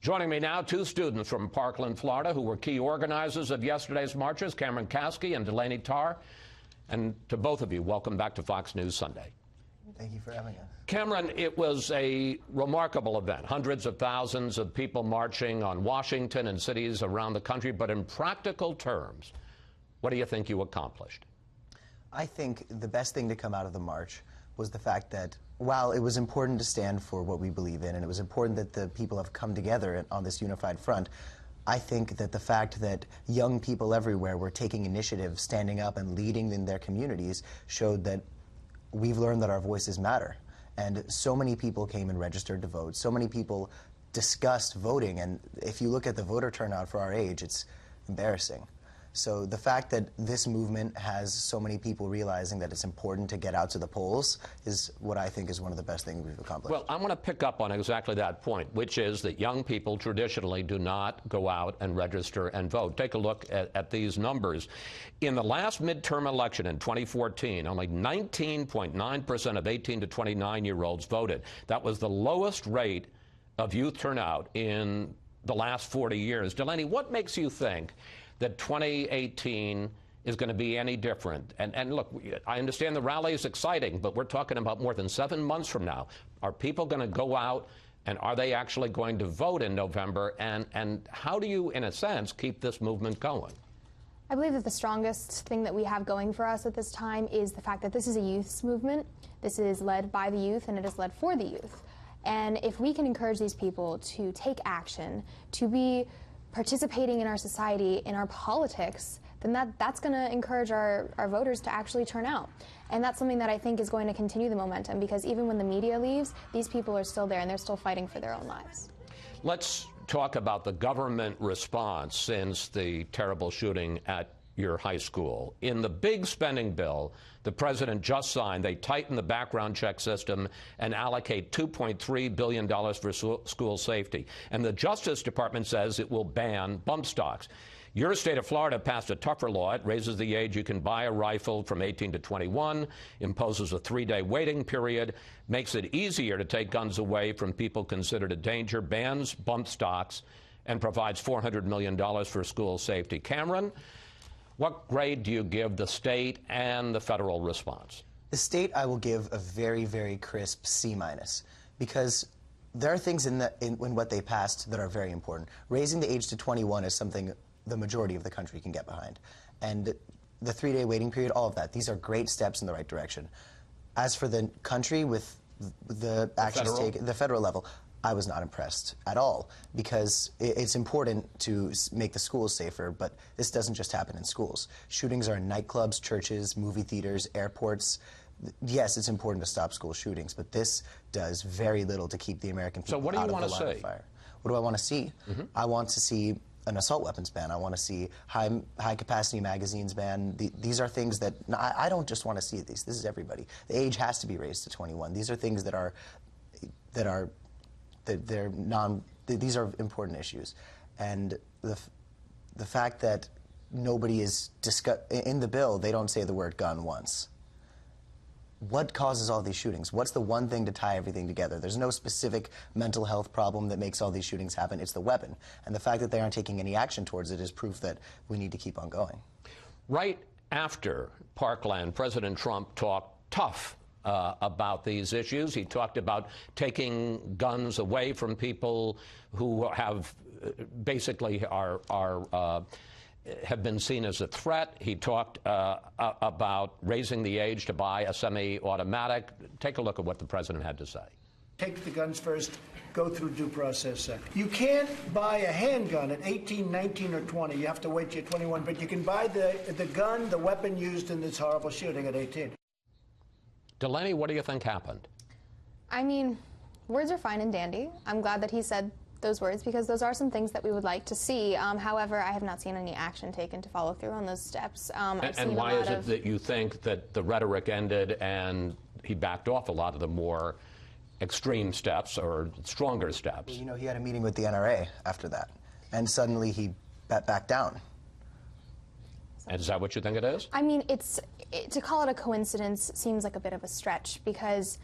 Joining me now, two students from Parkland, Florida, who were key organizers of yesterday's marches, Kasky and Delaney Tarr. And to both of you, welcome back to Fox News Sunday. Thank you for having us. Cameron, it was a remarkable event. Hundreds of thousands of people marching on Washington and cities around the country. But in practical terms, what do you think you accomplished? I think the best thing to come out of the march was the fact that while it was important to stand for what we believe in, and it was important that the people have come together on this unified front, I think that the fact that young people everywhere were taking initiative, standing up and leading in their communities showed that we've learned that our voices matter. And so many people came and registered to vote. So many people discussed voting. And if you look at the voter turnout for our age, it's embarrassing. So the fact that this movement has so many people realizing that it's important to get out to the polls is what I think is one of the best things we've accomplished. Well, I want to pick up on exactly that point, which is that young people traditionally do not go out and register and vote. Take a look at these numbers. In the last midterm election in 2014, only 19.9% of 18 to 29-year-olds voted. That was the lowest rate of youth turnout in the last 40 years. Delaney, what makes you think that 2018 is going to be any different? And look, I understand the rally is exciting, but we're talking about more than 7 months from now. Are people going to go out, and are they actually going to vote in November? And how do you, in a sense, keep this movement going? I believe that the strongest thing that we have going for us at this time is the fact that this is a youth movement. This is led by the youth, and it is led for the youth. And if we can encourage these people to take action, to be participating in our society, in our politics, then that's going to encourage our voters to actually turn out. And that's something that I think is going to continue the momentum, because even when the media leaves, these people are still there and they're still fighting for their own lives. Let's talk about the government response since the terrible shooting at your high school. In the big spending bill the president just signed, they tighten the background check system and allocate $2.3 billion for school safety. And the Justice Department says it will ban bump stocks. Your state of Florida passed a tougher law. It raises the age you can buy a rifle from 18 to 21, imposes a 3-day waiting period, makes it easier to take guns away from people considered a danger, bans bump stocks, and provides $400 million for school safety. Cameron, what grade do you give the state and the federal response? The state, I will give a very, very crisp C-, because there are things in what they passed that are very important. Raising the age to 21 is something the majority of the country can get behind. And the 3-day waiting period, all of that, these are great steps in the right direction. As for the country with the actions taken, the federal level, I was not impressed at all, because it's important to make the schools safer, but this doesn't just happen in schools. Shootings are in nightclubs, churches, movie theaters, airports. Yes, it's important to stop school shootings, but this does very little to keep the American people out of the line of fire. What do I want to see? I want to see an assault weapons ban. I want to see high-capacity magazines ban. These are things that I don't just want to see these. This is everybody. The age has to be raised to 21. These are things these are important issues. And the fact that nobody is in the bill, they don't say the word gun once. What causes all these shootings? What's the one thing to tie everything together? There's no specific mental health problem that makes all these shootings happen. It's the weapon. And the fact that they aren't taking any action towards it is proof that we need to keep on going. Right after Parkland, President Trump talked tough about these issues. He talked about taking guns away from people who have basically have been seen as a threat. He talked about raising the age to buy a semi-automatic. Take a look at what the president had to say. Take the guns first, go through due process second. You can't buy a handgun at 18, 19, or 20. You have to wait till you're 21, but you can buy the gun, the weapon used in this horrible shooting at 18. Delaney, what do you think happened? I mean, words are fine and dandy. I'm glad that he said those words, because those are some things that we would like to see. However, I have not seen any action taken to follow through on those steps. And why is it that you think that the rhetoric ended and he backed off a lot of the more extreme steps or stronger steps? Well, you know, he had a meeting with the NRA after that, and suddenly he backed down. And is that what you think it is? I mean, to call it a coincidence seems like a bit of a stretch, because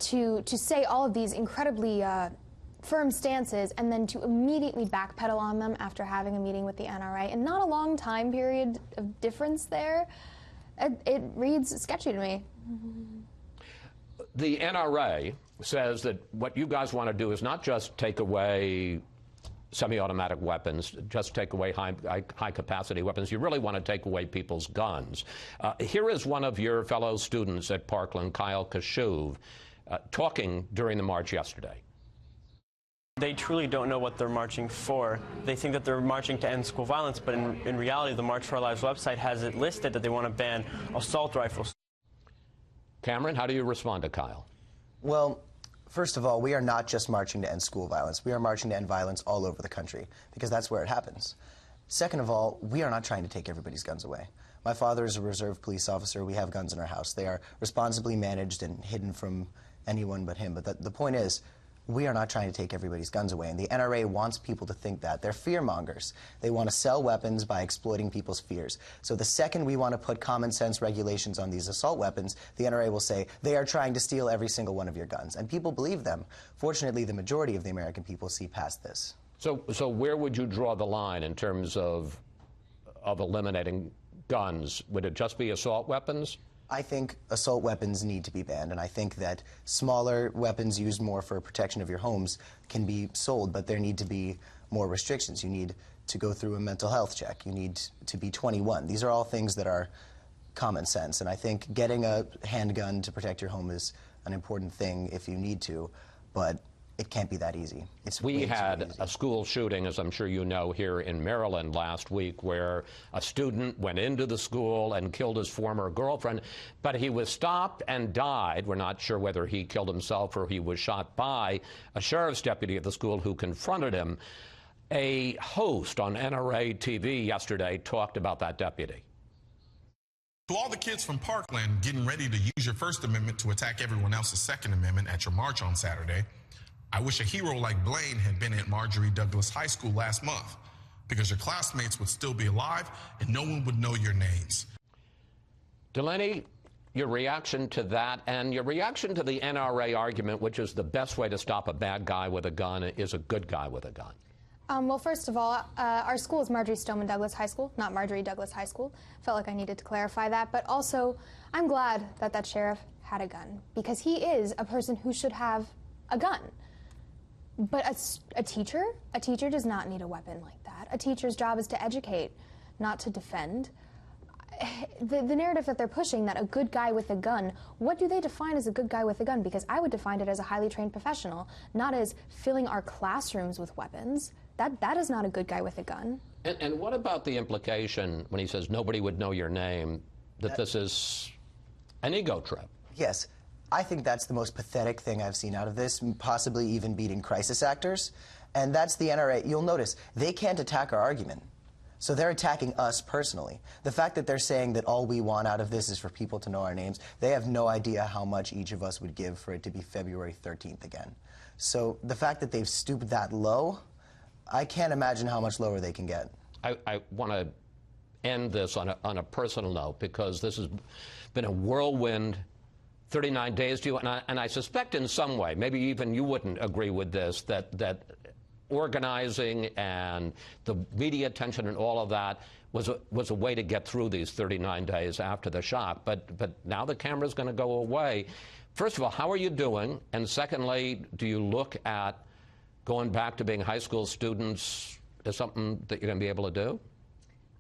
to say all of these incredibly firm stances and then to immediately backpedal on them after having a meeting with the NRA, and not a long time period of difference there, it reads sketchy to me. The NRA says that what you guys want to do is not just take away semi-automatic weapons, just take away high-capacity weapons. You really want to take away people's guns. Here is one of your fellow students at Parkland, Kyle Kasky, talking during the march yesterday. They truly don't know what they're marching for. They think that they're marching to end school violence, but in reality, the March for Our Lives website has it listed that they want to ban assault rifles. Cameron, how do you respond to Kyle? Well, first of all, we are not just marching to end school violence. We are marching to end violence all over the country, because that's where it happens. Second of all, we are not trying to take everybody's guns away. My father is a reserve police officer. We have guns in our house. They are responsibly managed and hidden from anyone but him. But the point is, we are not trying to take everybody's guns away, and the NRA wants people to think that. They're fear-mongers. They want to sell weapons by exploiting people's fears. So the second we want to put common-sense regulations on these assault weapons, the NRA will say, they are trying to steal every single one of your guns. And people believe them. Fortunately, the majority of the American people see past this. So where would you draw the line in terms of eliminating guns? Would it just be assault weapons? I think assault weapons need to be banned, and I think that smaller weapons used more for protection of your homes can be sold, but there need to be more restrictions. You need to go through a mental health check. You need to be 21. These are all things that are common sense, and I think getting a handgun to protect your home is an important thing if you need to, but it can't be that easy. We had a school shooting, as I'm sure you know, here in Maryland last week, where a student went into the school and killed his former girlfriend, but he was stopped and died. We're not sure whether he killed himself or he was shot by a sheriff's deputy at the school who confronted him. A host on NRA TV yesterday talked about that deputy. To all the kids from Parkland getting ready to use your First Amendment to attack everyone else's Second Amendment at your march on Saturday, I wish a hero like Blaine had been at Marjory Douglas High School last month, because your classmates would still be alive and no one would know your names. Delaney, your reaction to that and your reaction to the NRA argument, which is the best way to stop a bad guy with a gun is a good guy with a gun. Well, first of all, our school is Marjory Stoneman Douglas High School, not Marjory Douglas High School. Felt like I needed to clarify that. But also, I'm glad that that sheriff had a gun, because he is a person who should have a gun. But a teacher does not need a weapon like that. A teacher's job is to educate, not to defend. The narrative that they're pushing, that a good guy with a gun, what do they define as a good guy with a gun? Because I would define it as a highly trained professional, not as filling our classrooms with weapons. That is not a good guy with a gun. And what about the implication when he says nobody would know your name, that this is an ego trip? Yes. I think that's the most pathetic thing I've seen out of this, possibly even beating crisis actors. And that's the NRA. You'll notice they can't attack our argument. So they're attacking us personally. The fact that they're saying that all we want out of this is for people to know our names, they have no idea how much each of us would give for it to be February 13th again. So the fact that they've stooped that low, I can't imagine how much lower they can get. I want to end this on a personal note, because this has been a whirlwind 39 days to you, and I suspect in some way, maybe even you wouldn't agree with this, that organizing and the media attention and all of that was a way to get through these 39 days after the shock. But now the camera's going to go away. First of all, how are you doing? And secondly, do you look at going back to being high school students as something that you're going to be able to do?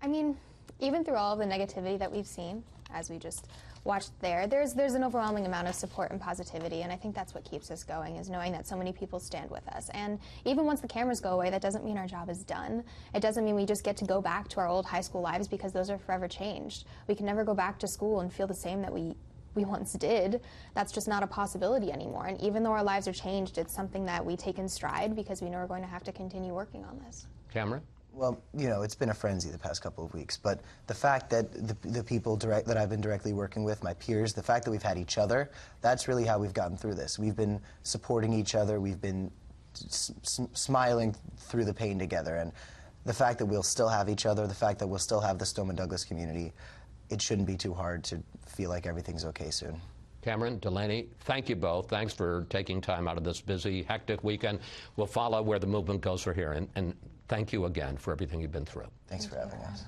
I mean, even through all of the negativity that we've seen, as we just watched there's an overwhelming amount of support and positivity, and I think that's what keeps us going, is knowing that so many people stand with us. And even once the cameras go away, that doesn't mean our job is done. It doesn't mean we just get to go back to our old high school lives, because those are forever changed. We can never go back to school and feel the same that we once did. That's just not a possibility anymore. And even though our lives are changed, it's something that we take in stride, because we know we're going to have to continue working on this. Cameron? Well, you know, it's been a frenzy the past couple of weeks, but the fact that the people that I've been directly working with, my peers, the fact that we've had each other, that's really how we've gotten through this. We've been supporting each other, we've been smiling through the pain together, and the fact that we'll still have each other, the fact that we'll still have the Stoneman Douglas community, it shouldn't be too hard to feel like everything's okay soon. Cameron, Delaney, thank you both. Thanks for taking time out of this busy, hectic weekend. We'll follow where the movement goes from here. And thank you again for everything you've been through. Thanks for having us.